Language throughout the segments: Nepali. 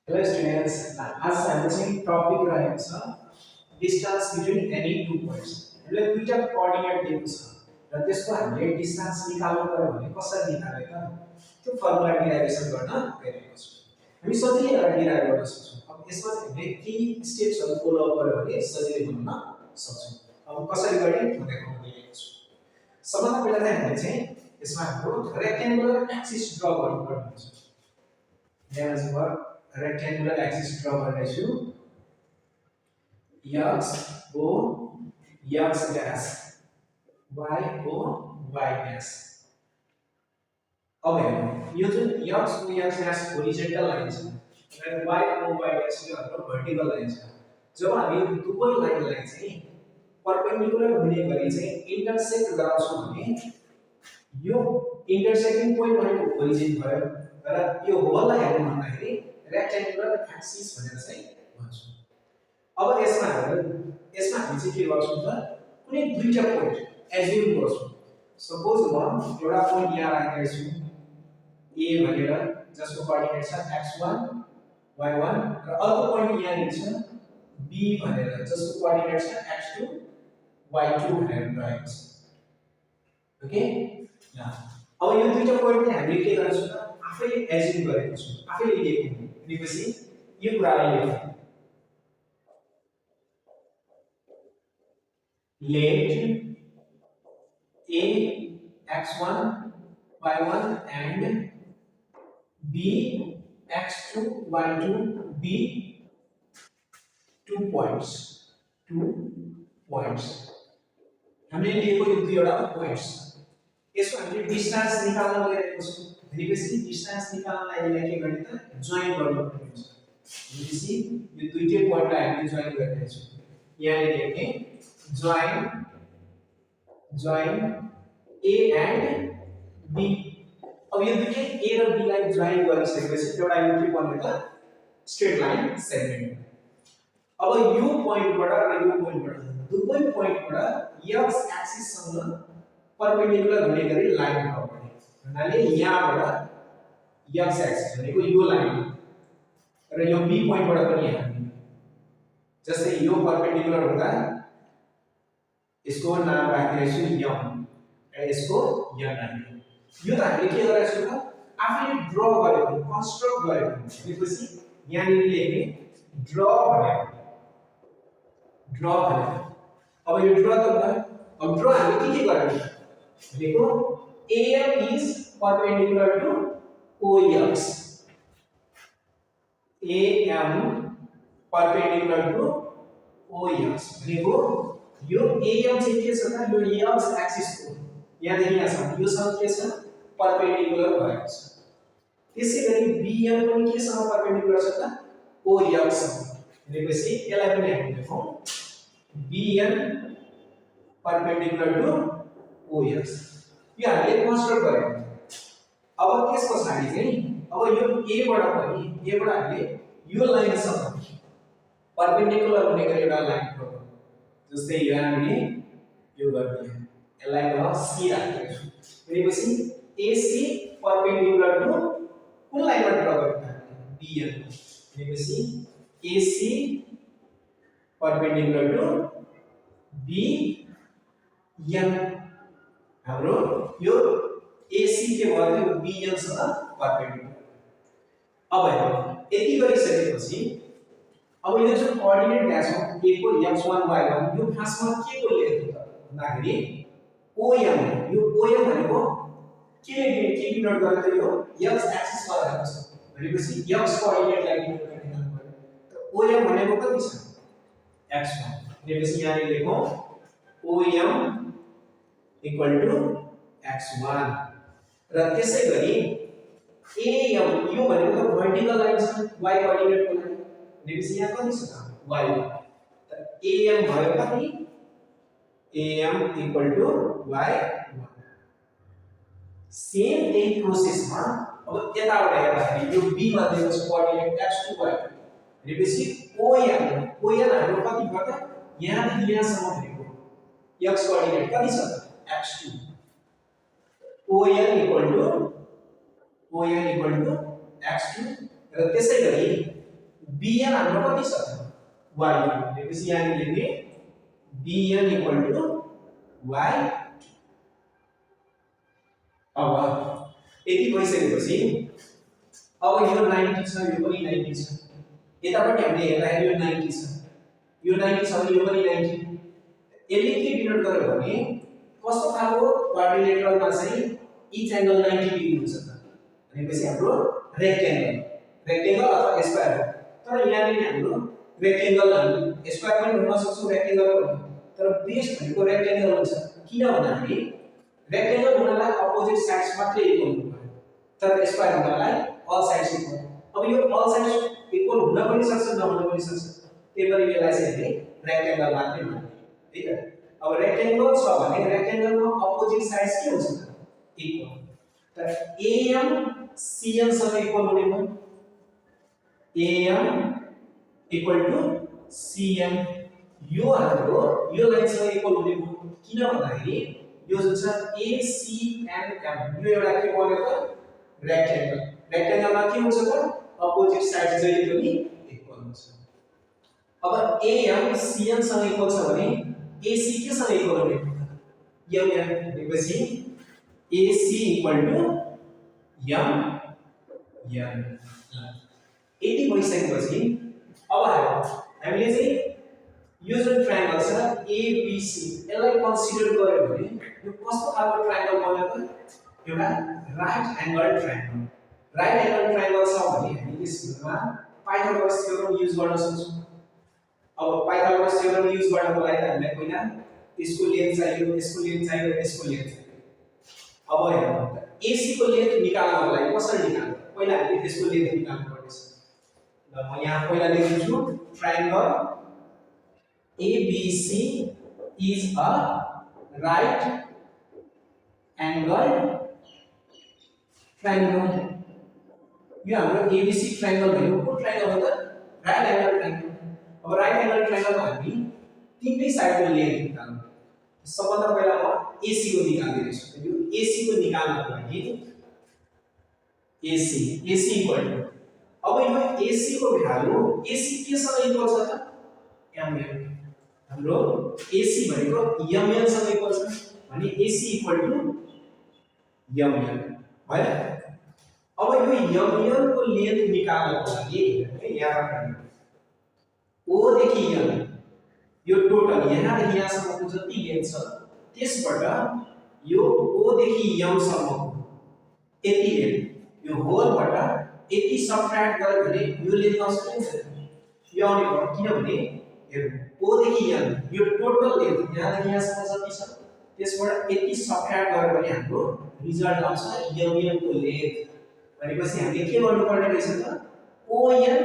Hello students, आज हाम्रो चाहिँ टपिक रहेको छ distance between any two points. हामीले दुईटा कोअर्डिनेट दिएको छ र त्यसको हामीले डिस्टेंस निकाल्नु पर्यो भने कसरी निकाल्ने त त्यो फर्मुला डेरिभेसन गर्न गइरहेको छौं। हामी सजिलै एउटा डेराइभ गर्न सक्छौं। अब यसमा चाहिँ हामीले केही स्टेप्सहरु फलो अप गर्यो भने सजिलै बन्न सक्छौं। अब कसरी गर्ने म देखाउन गइरहेको छु। सबभन्दा पहिला चाहिँ हामीले चाहिँ यसमा हाम्रो रेक्टेंगुलर एक्सिस ड्रा गर्नुपर्ने हुन्छ। यहाँ चाहिँ rectangular axis draw गर्दैछु x o x dash y o y dash। अब हेर्नु यो जुन x o x dash horizontal line छ र y o y dash यो हाम्रो भर्टिकल लाइन छ। जब हामी दुवै लाइनलाई चाहिँ परपेन्डिकुलर हुने गरी चाहिँ इन्टरसेक्ट गराउँछौं भने यो इन्टरसेक्टिङ पोइन्ट भनेको ओरिजिन भयो र यो होललाई हेर्नु भन्दाखेरि रेक्टेंगुलर एक्सिस भनेर चाहिँ भन्छौं। अब यसमा हामी चाहिँ के गर्छौं त कुनै दुईटा पोइन्ट एज्युम गर्छौं। सपोज म एउटा पोइन्ट यहाँ राखेको छु a भनेर जसको कोअर्डिनेट छ x1 y1 र अर्को पोइन्ट यहाँ छ b भनेर जसको कोअर्डिनेट छ x2 y2 भनेर रहेको छ। ओके अब यो दुईटा पोइन्ट हामीले के गर्छौं त आफैले एज्युम गरेको छु, आफैले लेखेको छु। भनेपछि यो कुरालाई लेखौं let a x1 y1 and b x2 y2 be 2 points हामीले लिएको यो दुईवटा पोइन्ट्स यसको हामीले डिस्टेंस निकाल्न गइरहेको छौं। भनेपछि डिस्टेंस निकाल्नलाई यसलाई के गर्ने त जोइन गर्नुपर्ने हुन्छ। भनेपछि यो दुईटै पोइन्टलाई हामीले जोइन गरिरहेको छौं। यहाँ लेख्ने जोइन a एन्ड b। अब यो दुईटै a र b लाई जोइन गरिसकेपछि एउटा यो के बन्यो त स्ट्रेट लाइन सेगमेन्ट। अब यो पोइन्टबाट र यो पोइन्टबाट दुवै पोइन्टबाट x एक्सिस सँग परपेन्डिकुलर हुने गरी लाइन ड्रा गर्ने। भन्नाले यहाँबाट x एक्सिस भनेको यो लाइन र यो b पोइन्टबाट पनि हामी जस्तै यो परपेन्डिकुलर हुँदा यसको नाम राखिरहेछु m र यसको n राख्ने। यो त हामीले के गरेछौं त आफैले ड्रा गरेको कन्स्ट्रक्ट गरेको। भनेपछि यहाँ लेख्ने ड्रा भनेको अब यो ड्रा त भयो। अब ड्रा हामीले के गर्ने भनेको am is perpendicular to ox, am perpendicular to ox भनेको यो am चाहिँ के छ त यो x एक्सिस को यहाँ देखि यहाँ छ यो सँग के छ परपेन्डिकुलर भएको छ। त्यसैगरी bm पनि के सँग परपेन्डिकुलर छ त ox सँग। भनेपछि यसलाई पनि हामी लेखौं bm perpendicular to ox। यो हामीले कन्स्ट्रक्ट गरेको। अब त्यसपछि चाहिँ अब यो a बाट हामीले यो लाइन सँग परपेन्डिकुलर हुने गरी एउटा लाइन ड्रा गर्छौं। जस्तै यो हामीले यो गर्ने यसलाई म c राखेको छु। भनेपछि ac परपेन्डिकुलर टु कुन लाइनमा ड्रा गर्ने bm। भनेपछि ac परपेन्डिकुलर टु bm हाम्रो यो AC के भयो यो BM सँग परपेन्डिकुलर। अब हेरौं यति गरिसकेपछि अब यो जुन कोअर्डिनेट दिएको छ a को x1 y1 यो खासमा के को लेख्नु त भन्दाखेरि OM यो OM भनेको के डिनोट गर्छ त यो x एक्सिस मा रहेको छ। भनेपछि x कोअर्डिनेटलाई डिनोट गर्ने काम गर्यो। त OM भनेको कति छ x1। भनेपछि यहाँ लेखौं OM equal to x1 र त्यसैगरी am यो भनेको त भर्टिकल लाइन छ y कोअर्डिनेट को लागि। भनेपछि यहाँ कति छ त y। त am भयो कति am equal to y1। Same यही प्रोसेसमा अब यताबाट हेर्दाखेरि यो b मा दिएको छ कोअर्डिनेट x2 y2। भनेपछि OM हाम्रो कति भयो त यहाँ देखि यहाँसम्म भनेको x कोअर्डिनेट कति छ त x2। ON equal to x2 र त्यसैगरी bn हाम्रो कति छ y भनेपछि यहाँ लेख्ने bn इक्वल टु y। अब यति भइसकेपछि अब यो 90 छ यो पनि 90 छ यतापट्टि हामीले हेर्दाखेरि यो 90 छ यो 90 छ भने यो पनि 90 यसले के डिनोट गर्यो भने कस्तो खालको क्वाड्रिलेटरलमा चाहिँ इच एंगल 90 डिग्री हुन्छ त भनेपछि हाम्रो रेक्टेंगल अथवा स्क्वायर तर यहाँ नि हाम्रो रेक्टेंगल हामी स्क्वायर पनि हुन सक्छ रेक्टेंगल पनि तर बेस्ट भनेको रेक्टेंगल हुन्छ किन भन्दाखेरि रेक्टेंगल हुनलाई अपोजिट साइड्स मात्रै इक्वल हुनु पर्यो तर स्क्वायर हुनलाई अल साइड्स इक्वल अब यो अल साइड्स इक्वल हुन पनि सक्छ नहुन पनि सक्छ त्यही भएर यसलाई चाहिँ हामीले रेक्टेंगल मात्रै मान्ने ठीक है। अब रेक्टेंगल छ भने रेक्टेंगलमा अपोजिट साइड्स के हुन्छ त इक्वल तर AM CN सँग इक्वल हुने भयो AM इक्वल टु CN यो हाम्रो यो लाइनसँग इक्वल हुने भयो किन भन्दाखेरि यो जुन छ ACNM यो एउटा के बन्यो त रेक्टेंगलमा के हुन्छ त अपोजिट साइड जहिले पनि इक्वल हुन्छ। अब AM CN सँग इक्वल छ भने AC के सँग इक्वल हुने यो भनेपछि AC equal to M N यति भइसकेपछि अब हामीले चाहिँ यो जुन ट्रायंगल छ ABC यसलाई कन्सिडर गर्यो भने यो कस्तो खालको ट्रायंगल बन्यो त एउटा राइट एंगल ट्रायंगल छ भने हामी यसमा पाइथागोरस थ्योरम युज गर्न सक्छौं। अब पाइथागोरस थ्योरम युज गर्नको लागि हामीलाई पहिला यसको लेन्थ चाहियो यसको लेन्थ चाहियो यसको लेन्थ चाहियो। अब हेर्नु AC को लेन्थ निकाल्नको लागि कसरी निकाल्नु पहिला हामीले त्यसको लेन्थ निकाल्नु पर्छ ल म यहाँ पहिला लेख्छु triangle ABC is a right angle triangle यो हाम्रो ABC ट्रायंगल भनेको कुन ट्रायंगल हो त राइट एंगल ट्रायंगल। अब राइट एंगल ट्रायंगलमा हामी तीनटै साइडको लेन्थ निकाल्नु सबभन्दा पहिला म AC को निकाल्दिन्छु यो AC को निकाल्नको लागि AC इक्वल टु अब यो AC को भ्यालु AC के सँग इक्वल छ त MN हाम्रो AC भनेको MN सँग इक्वल छ भने AC इक्वल टु MN भयो। अब यो MN को लेन्थ निकाल्नको लागि यहाँ राख्नु O देखि M यो टोटल यहाँ देखि यहाँसम्मको जति लेन्थ छ त्यसबाट यो O देखि M सम्मको यति लेन्थ यो होलबाट यति सबट्र्याक्ट गर्यो भने यो लेन्थ आउँछ यो आउने भयो किनभने हेर्नु O देखि M यो टोटल लेन्थ यहाँ देखि यहाँसम्म जति छ त्यसबाट यति सबट्र्याक्ट गर्यो भने हाम्रो रिजल्ट आउँछ MN को लेन्थ भनेपछि हामीले के गर्नुपर्ने रहेछ त ON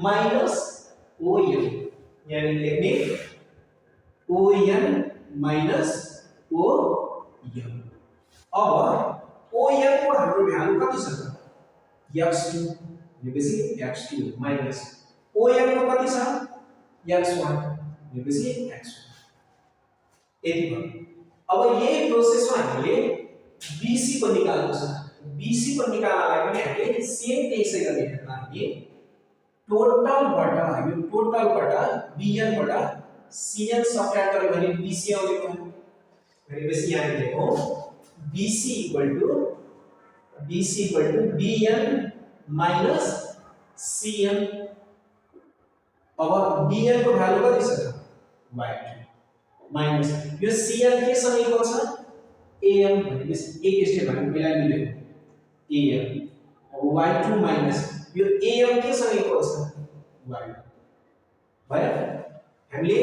माइनस OM यानी लेख्ने ON माइनस OM। अब OM को हाम्रो भ्यालु कति छ त x2 भनेपछि x2 माइनस OM को कति छ x1 भनेपछि x1 यति भयो। अब यही प्रोसेसमा हामीले BC को निकाल्नु छ BC को निकाल्नलाई पनि हामीले सेम त्यसै गर्ने लागि टोटलबाट यो टोटलबाट BN बाट CN सबट्र्याक्ट गर्यो भने BC आउने भयो भनेपछि यहाँ लेखौं BC equal to BN minus CN। अब BN को भ्यालु कति छ त y2 माइनस यो CN के सँग इक्वल छ AM भनेपछि एक स्टेप हामी पहिला लियौ AM अब y2 माइनस यो AM के सँग इक्वल छ y भयो। हामीले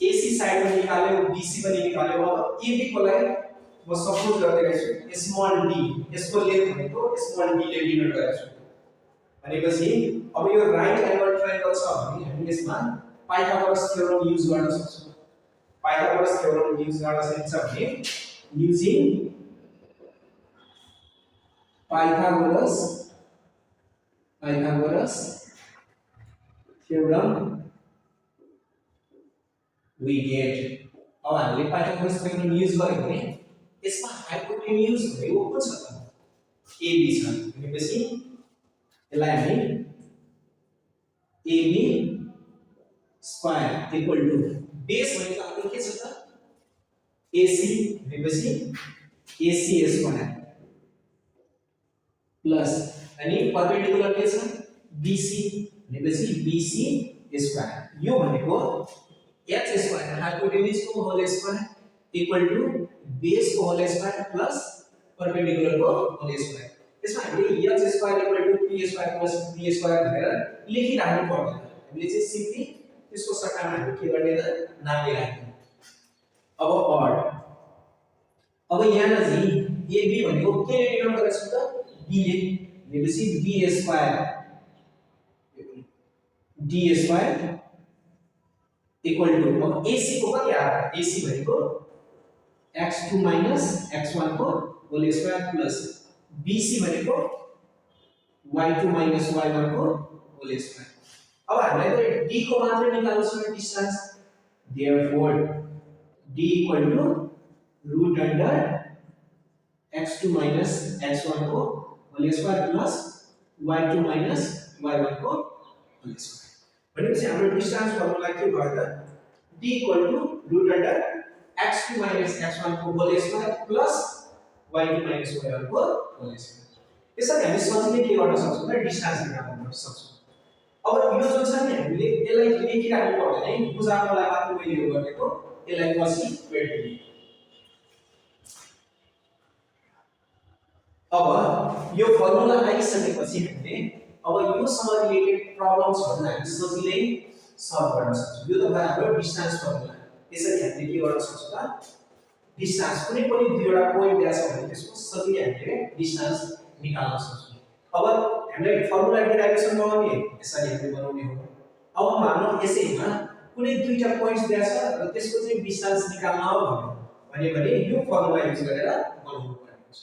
AC साइड पनि निकाल्यौ BC पनि निकाल्यौ अब AB को लागि म सपोज गर्दै रहेछु स्मल d यसको लेन्थ भनेको स्मल d ले डिनोट गरेछु भनेपछि अब यो राइट एंगल ट्रायंगल छ भने हामी यसमा पाइथागोरस थ्योरम युज गर्न सक्छौं। पाइथागोरस थ्योरम युज गर्न सकिन्छ भने using Pythagoras theorem we get अब हामीले पाइथागोरस थ्योरम युज गर्यो भने यसमा हाइपोटेन्युज भनेको के छ त AB छ भनेपछि यसलाई हामी AB square equal to base भनेको हाम्रो के छ त AC भनेपछि AC स्क्वायर प्लस अनि परपेंडिकुलर के छ BC भनेपछि BC स्क्वायर यो भनेको h स्क्वायर हाइपोटेन्युज को whole square equal to base को होल स्क्वायर प्लस परपेंडिकुलर को होल स्क्वायर यसमा हामीले h square equal to p square plus b square भनेर लेखिराख्नु पर्दैन हामीले चाहिँ सिम्पली त्यसको सट्टामा हामी के गर्ने त नामै राख्ने अब अड अब यहाँ चाहिँ AB भनेको के ले डिनोट गरेको छ त b ले भनेपछि b square d square equal to अब AC को कति आयो AC भनेको x2 x1 को होल स्क्वायर प्लस BC भनेको y2 y1 को होल स्क्वायर अब हामीलाई त d को मात्र निकाल्नु छ distance therefore d equal to root under x2 x1 को whole square plus y2 y1 को होल स्क्वायर भनेपछि हाम्रो डिस्टेंस फर्मुला के भयो त d equal to root under x2 x1 को whole square plus y2 y1 को होल स्क्वायर यसरी हामी सजिलै के गर्न सक्छौं त डिस्टेंस निकाल्न सक्छौं अब यो जुन छ नि हामीले यसलाई लेखिराख्नु पर्दैन है बुझाउनलाई मात्र मैले यो गरेको यसलाई पछि भेट्ने अब यो फर्मुला आइसकेपछि हामीले अब योसँग रिलेटेड प्रब्लम्सहरु हामी सजिलै सल्भ गर्न सक्छौं यो त हाम्रो डिस्टेंस फर्मुला यसरी हामीले के गर्न सक्छौं त डिस्टेंस कुनै पनि दुईवटा पोइन्ट दिएको छ भने त्यसको सजिलै हामीले डिस्टेंस निकाल्न सक्छौं अब हामीले फर्मुला डेरिवेसन बनाउने यसरी हामीले बनाउने हो अब मानौं यसैमा कुनै दुईटा पोइन्ट्स दिएको छ र त्यसको चाहिँ डिस्टेंस निकाल्न हो भने यो फर्मुला युज गरेर बनाउनु पर्ने हुन्छ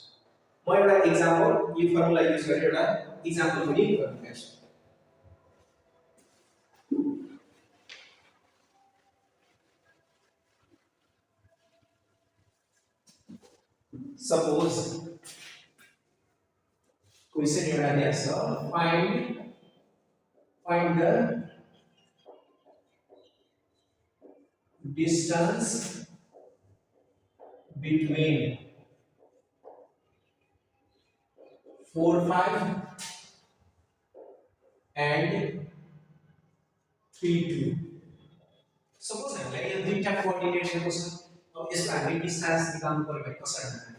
म एउटा एक्जाम्पल यो फर्मुला युज गरेर एउटा एक्जाम्पल पनि गर्छु suppose question एउटा दिएको छ find the distance between 4 5 and 3 2 suppose हामीलाई यो दुईटा कोअर्डिनेट दिएको छ अब यसलाई हामी डिस्टेंस निकाल्नु पर्यो भने कसरी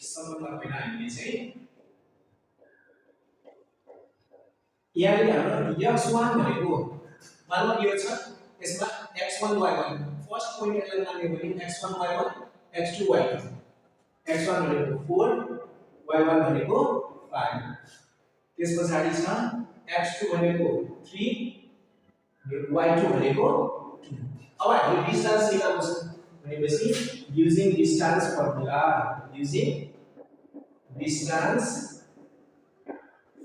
सम्बन्ध पहिला हामीले चाहिँ यहाँ हाम्रो x1 भनेको मानव यो छ यसमा x1 y1 फर्स्ट पोइन्ट यसलाई मान्यो भने x1 y1 x2 y2 x1 भनेको 4 y1 भनेको 5 त्यसपछि छ x2 भनेको 3 y2 भनेको 2 अब हामीले डिस्टेंस निकाल्नु छ भनेपछि using distance formula using distance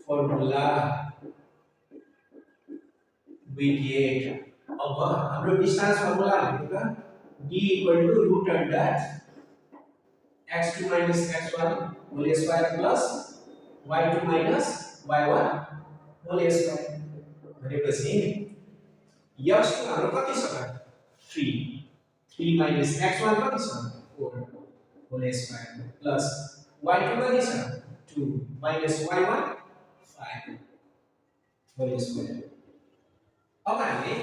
formula we get अब हाम्रो डिस्टेंस फर्मुला भनेको d equal to root under x2 x1 whole square plus y2 y1 whole square भनेपछि x2 हाम्रो कति छ 3 3 x1 कति छ 4 होल स्क्वायर प्लस y2 कति छ 2 y1 5 होल स्क्वायर अब हामीले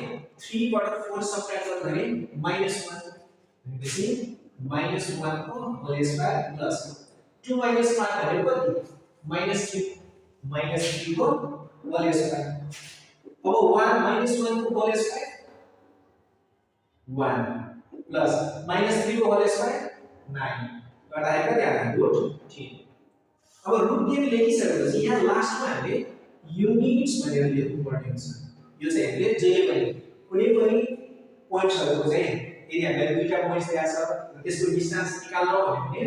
3 बाट 4 सबट्र्याक्ट गर्दाखेरि -1 भनेपछि -1 को होल स्क्वायर प्लस 2 5 भनेको कति -3 को होल स्क्वायर अब 1 -1 को होल स्क्वायर 1 प्लस -3 को होल स्क्वायर 9 गर्दाखेरि कति आयो √10 अब √10 लेखिसकेपछि यहाँ लास्टमा हामीले युनिट्स भनेर लेख्नु पर्ने हुन्छ यो चाहिँ हामीले जे पनि कुनै पनि पोइन्ट्सहरुको चाहिँ यदि हामीले दुईटा पोइन्ट्स दिएको छ र त्यसको डिस्टेंस निकाल्न हो भने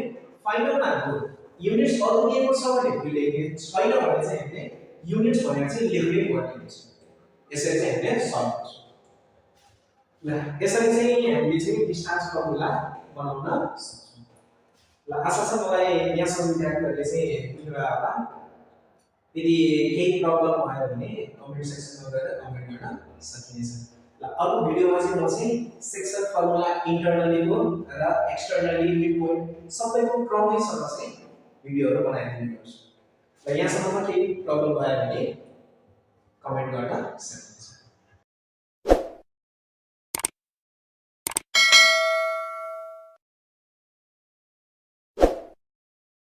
फाइनलमा हाम्रो युनिट्स अरु दिएको छ भने हामीले लेख्ने छैन भने चाहिँ हामीले युनिट्स भनेर चाहिँ लेख्नै पर्ने हुन्छ यसरी चाहिँ हामीले सल्भ गर्छौं ल यसरी चाहिँ हामीले चाहिँ डिस्टेंस फर्मुला बनाउन सक्छौं ल आशा छ मलाई यहाँसम्म विद्यार्थीहरुले चाहिँ बुझ्नु भयो होला यदि केही प्रब्लम भयो भने कमेन्ट सेक्सनमा गएर कमेन्ट गर्न सकिनेछ। ल अर्को भिडियोमा चाहिँ म चाहिँ सेक्सन फर्मुला इन्टरनलीको र एक्सटर्नली मिड पोइन्ट सबैको क्रमैसँग चाहिँ भिडियोहरु बनाइदिने गर्छु। र यहाँसम्ममा केही प्रब्लम भयो भने कमेन्ट गर्न सक्नुहुन्छ।